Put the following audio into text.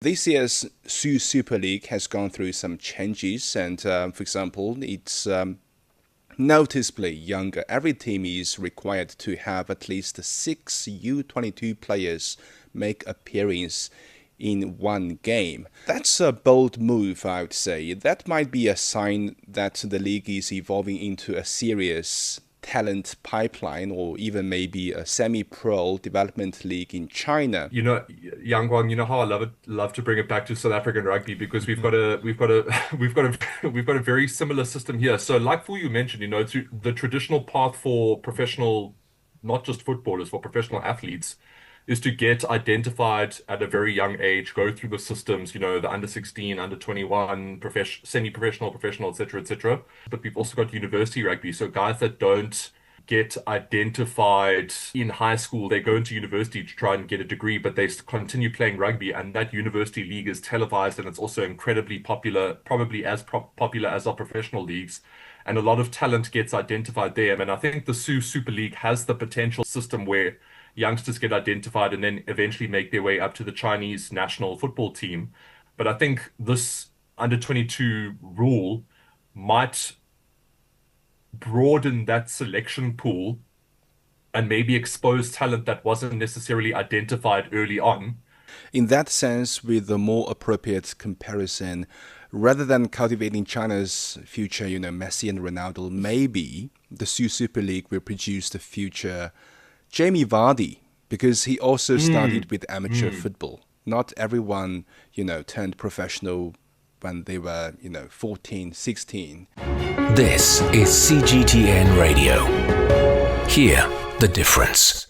This year's Su Super League has gone through some changes, and for example, it's noticeably younger. Every team is required to have at least 6 U22 players make appearance in one game. That's a bold move, I would say. That might be a sign that the league is evolving into a serious talent pipeline, or even maybe a semi-pro development league in China. Yang Guang, you know how love to bring it back to South African rugby because we've got a very similar system here. So, like for you mentioned, the traditional path for professional, not just footballers, for professional athletes, is to get identified at a very young age, go through the systems, the under 16, under 21, semi-professional, professional, etc., etc. But we've also got university rugby. So guys that don't get identified in high school, they go into university to try and get a degree, but they continue playing rugby. And that university league is televised and it's also incredibly popular, probably as popular as our professional leagues. And a lot of talent gets identified there. And I think the Super League has the potential system where youngsters get identified and then eventually make their way up to the Chinese national football team. But I think this under 22 rule might broaden that selection pool and maybe expose talent that wasn't necessarily identified early on. In that sense, with a more appropriate comparison, rather than cultivating China's future, Messi and Ronaldo, maybe the Super League will produce the future Jamie Vardy, because he also started with amateur football. Not everyone, turned professional when they were, 14, 16. This is CGTN Radio. Hear the difference.